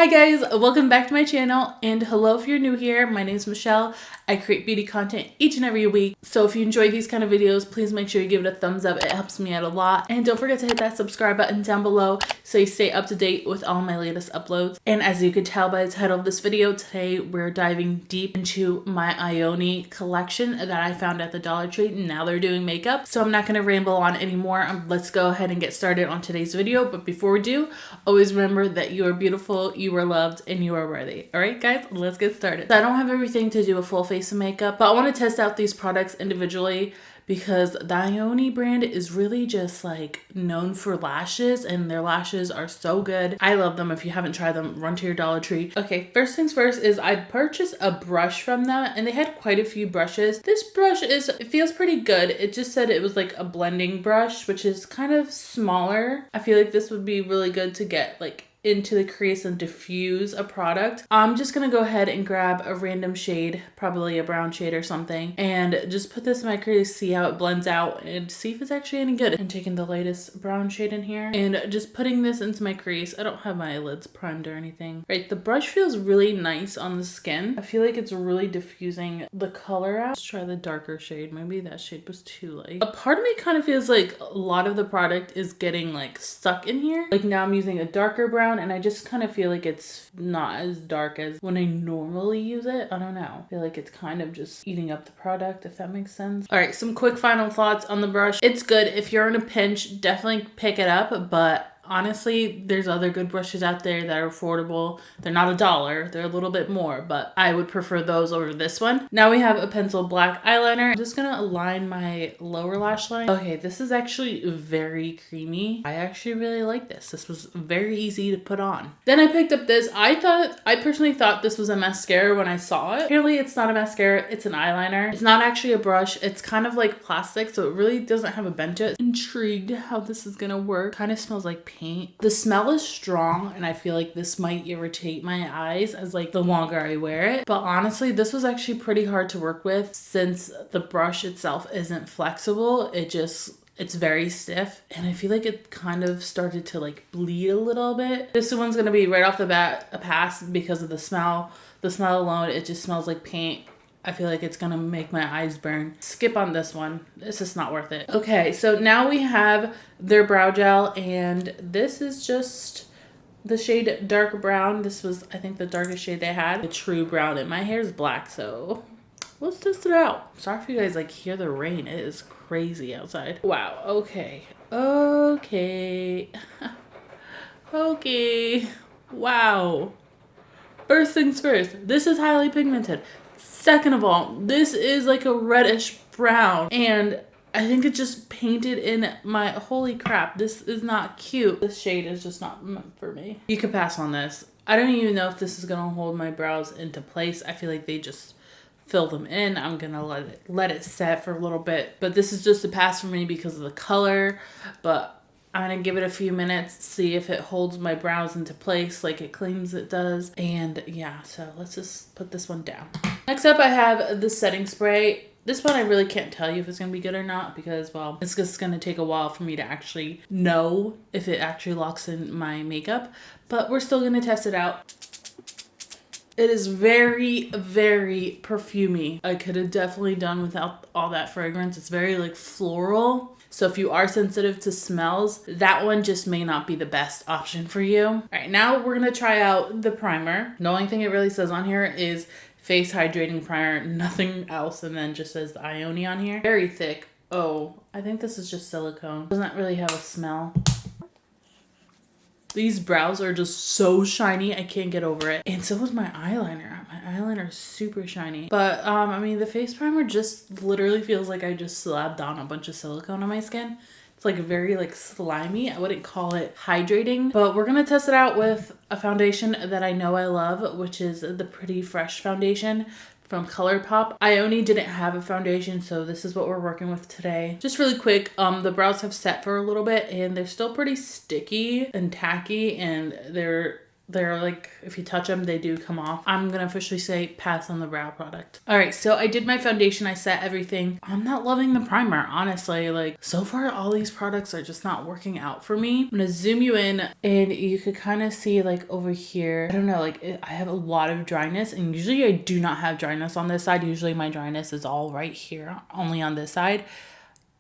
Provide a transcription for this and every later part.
Hi guys, welcome back to my channel, and hello if you're new here. My name is Michelle. I create beauty content each and every week, so if you enjoy these kind of videos, please make sure you give it a thumbs up. It helps me out a lot. And don't forget to hit that subscribe button down below so you stay up to date with all my latest uploads. And as you could tell by the title of this video, today we're diving deep into my Ioni collection that I found at the Dollar Tree. Now they're doing makeup, so I'm not going to ramble on anymore. Let's go ahead and get started on today's video. But before we do, always remember that you are beautiful, you are loved, and you are worthy. All right, guys, let's get started. So I don't have everything to do a full face of makeup, but I want to test out these products individually because the Ioni brand is really just like known for lashes, and their lashes are so good. I love them. If you haven't tried them, run to your Dollar Tree. Okay, first things first is I purchased a brush from them, and they had quite a few brushes. This brush it feels pretty good. It just said it was like a blending brush, which is kind of smaller. I feel like this would be really good to get like into the crease and diffuse a product. I'm just gonna go ahead and grab a random shade, probably a brown shade or something, and just put this in my crease, see how it blends out, and see if it's actually any good. I'm taking the lightest brown shade in here and just putting this into my crease. I don't have my lids primed or anything. Right, the brush feels really nice on the skin. I feel like it's really diffusing the color out. Let's try the darker shade. Maybe that shade was too light. A part of me kind of feels like a lot of the product is getting like stuck in here. Like now I'm using a darker brown, and I just kind of feel like it's not as dark as when I normally use it. I don't know. I feel like it's kind of just eating up the product, if that makes sense. All right, some quick final thoughts on the brush. It's good. If you're in a pinch, definitely pick it up, but honestly, there's other good brushes out there that are affordable. They're not $1, they're a little bit more, but I would prefer those over this one. Now we have a pencil black eyeliner. I'm just gonna align my lower lash line. Okay, this is actually very creamy. I actually really like this. This was very easy to put on. Then I picked up this. I personally thought this was a mascara when I saw it. Apparently it's not a mascara, it's an eyeliner. It's not actually a brush. It's kind of like plastic, so it really doesn't have a bend to it. Intrigued how this is gonna work. Kind of smells like paint. The smell is strong, and I feel like this might irritate my eyes as like the longer I wear it. But honestly, this was actually pretty hard to work with since the brush itself isn't flexible. It's very stiff, and I feel like it kind of started to like bleed a little bit. This one's gonna be right off the bat a pass because of the smell. The smell alone, it just smells like paint. I feel like it's gonna make my eyes burn. Skip on this one. It's just not worth it. Okay, so now we have their brow gel, and this is just the shade dark brown. This was, I think, the darkest shade they had. The true brown, and my hair is black, so let's test it out. Sorry if you guys like hear the rain. It is crazy outside. Wow, okay. Okay. Okay. Wow. First things first, this is highly pigmented. Second of all, this is like a reddish brown, and I think it just painted in my, holy crap, this is not cute. This shade is just not meant for me. You could pass on this. I don't even know if this is gonna hold my brows into place. I feel like they just fill them in. I'm gonna let it set for a little bit, but this is just a pass for me because of the color. But I'm gonna give it a few minutes, see if it holds my brows into place like it claims it does. And yeah, so let's just put this one down. Next up, I have the setting spray. This one I really can't tell you if it's gonna be good or not because, well, it's just gonna take a while for me to actually know if it actually locks in my makeup, but we're still gonna test it out. It is very, very perfumey. I could have definitely done without all that fragrance. It's very like floral. So if you are sensitive to smells, that one just may not be the best option for you. All right, now we're gonna try out the primer. The only thing it really says on here is face hydrating primer, nothing else, and then just says the Ioni on here. Very thick. Oh, I think this is just silicone. Doesn't really have a smell. These brows are just so shiny, I can't get over it. And so is my eyeliner. My eyeliner is super shiny. But I mean, the face primer just literally feels like I just slapped on a bunch of silicone on my skin. It's like very like slimy. I wouldn't call it hydrating, but we're gonna test it out with a foundation that I know I love, which is the Pretty Fresh foundation from ColourPop. Ioni didn't have a foundation, so this is what we're working with today. Just really quick, the brows have set for a little bit, and they're still pretty sticky and tacky, and they're like, if you touch them, they do come off. I'm gonna officially say pass on the brow product. All right, so I did my foundation. I set everything. I'm not loving the primer, honestly. Like, so far, all these products are just not working out for me. I'm gonna zoom you in and you could kind of see like over here, I don't know, like I have a lot of dryness, and usually I do not have dryness on this side. Usually my dryness is all right here, only on this side.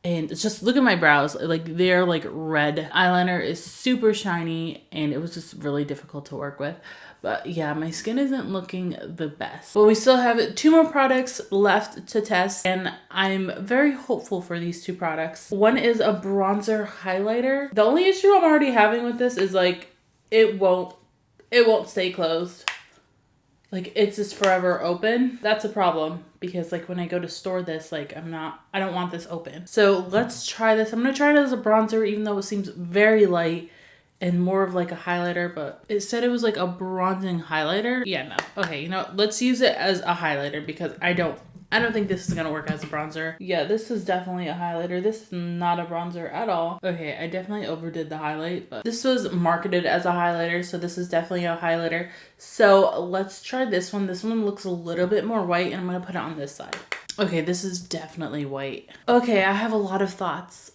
And it's just, look at my brows, like they're like red. Eyeliner is super shiny and it was just really difficult to work with. But yeah, my skin isn't looking the best. But we still have 2 more products left to test, and I'm very hopeful for these 2 products. One is a bronzer highlighter. The only issue I'm already having with this is like it won't stay closed. Like, it's just forever open. That's a problem because like when I go to store this, like I don't want this open. So let's try this. I'm gonna try it as a bronzer, even though it seems very light and more of like a highlighter, but it said it was like a bronzing highlighter. Yeah, no. Okay, you know, let's use it as a highlighter because I don't think this is gonna work as a bronzer. Yeah, this is definitely a highlighter. This is not a bronzer at all. Okay, I definitely overdid the highlight, but this was marketed as a highlighter, so this is definitely a highlighter. So let's try this one. This one looks a little bit more white, and I'm gonna put it on this side. Okay, this is definitely white. Okay, I have a lot of thoughts.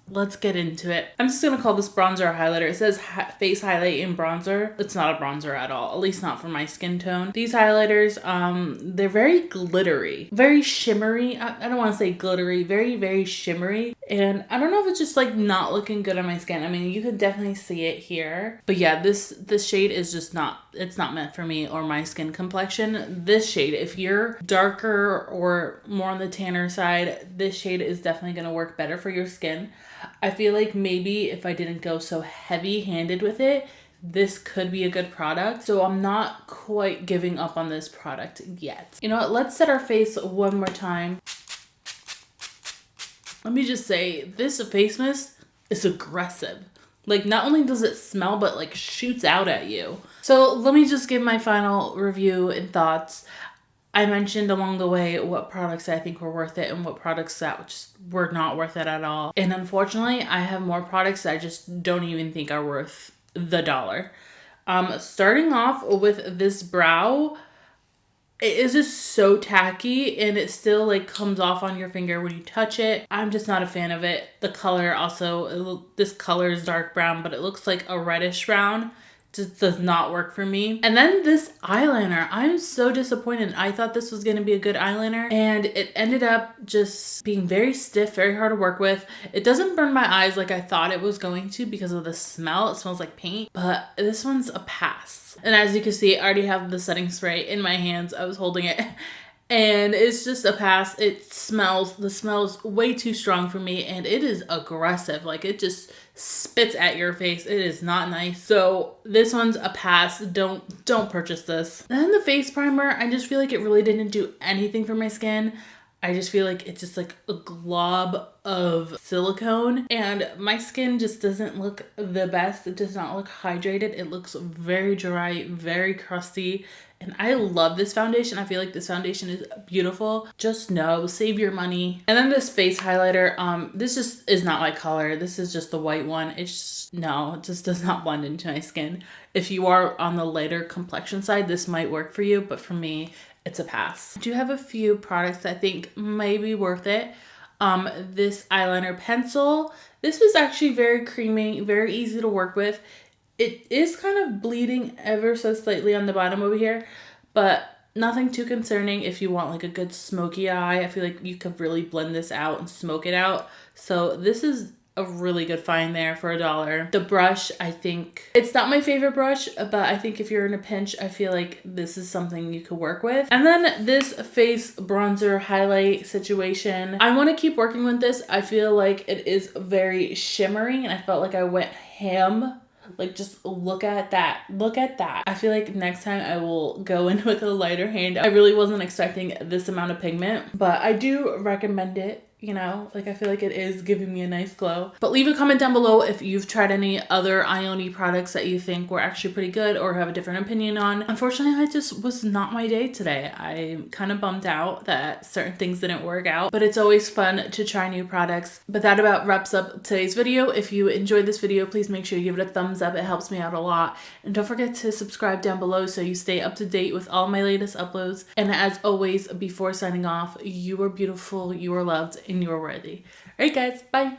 Let's get into it. I'm just gonna call this bronzer a highlighter. It says face highlight in bronzer. It's not a bronzer at all, at least not for my skin tone. These highlighters, they're very glittery, very shimmery. I don't want to say glittery, very, very shimmery. And I don't know if it's just like not looking good on my skin. I mean, you could definitely see it here. But yeah, this shade is just not, it's not meant for me or my skin complexion. This shade, if you're darker or more on the tanner side, this shade is definitely going to work better for your skin. I feel like maybe if I didn't go so heavy-handed with it, this could be a good product. So I'm not quite giving up on this product yet. You know what? Let's set our face one more time. Let me just say, this face mist is aggressive. Like, not only does it smell, but like shoots out at you. So let me just give my final review and thoughts. I mentioned along the way what products I think were worth it and what products that just were not worth it at all. And unfortunately, I have more products that I just don't even think are worth the dollar. Starting off with this brow, it is just so tacky and it still like comes off on your finger when you touch it. I'm just not a fan of it. The color also, this color is dark brown, but it looks like a reddish brown. Just does not work for me. And then this eyeliner, I'm so disappointed. I thought this was going to be a good eyeliner and it ended up just being very stiff, very hard to work with. It doesn't burn my eyes like I thought it was going to because of the smell. It smells like paint, but this one's a pass. And as you can see, I already have the setting spray in my hands. I was holding it. And it's just a pass. The smell is way too strong for me and it is aggressive. Like it just spits at your face. It is not nice. So this one's a pass. Don't purchase this. Then the face primer, I just feel like it really didn't do anything for my skin. I just feel like it's just like a glob of silicone and my skin just doesn't look the best. It does not look hydrated. It looks very dry, very crusty. And I love this foundation. I feel like this foundation is beautiful. Just no, save your money. And then this face highlighter, this just is not my color. This is just the white one. It's just, no, it just does not blend into my skin. If you are on the lighter complexion side, this might work for you, but for me, it's a pass. I do have a few products that I think may be worth it. This eyeliner pencil. This was actually very creamy, very easy to work with. It is kind of bleeding ever so slightly on the bottom over here, but nothing too concerning if you want like a good smoky eye. I feel like you could really blend this out and smoke it out. So this is a really good find there for $1. The brush, I think, it's not my favorite brush, but I think if you're in a pinch, I feel like this is something you could work with. And then this face bronzer highlight situation. I want to keep working with this. I feel like it is very shimmery and I felt like I went ham. Like, just look at that. Look at that. I feel like next time I will go in with a lighter hand. I really wasn't expecting this amount of pigment, but I do recommend it you know, like I feel like it is giving me a nice glow. But leave a comment down below if you've tried any other Ioni products that you think were actually pretty good or have a different opinion on. Unfortunately, I just was not my day today. I'm kind of bummed out that certain things didn't work out, but it's always fun to try new products. But that about wraps up today's video. If you enjoyed this video, please make sure you give it a thumbs up. It helps me out a lot. And don't forget to subscribe down below so you stay up to date with all my latest uploads. And as always, before signing off, you are beautiful, you are loved, and you are worthy. All right, guys, bye.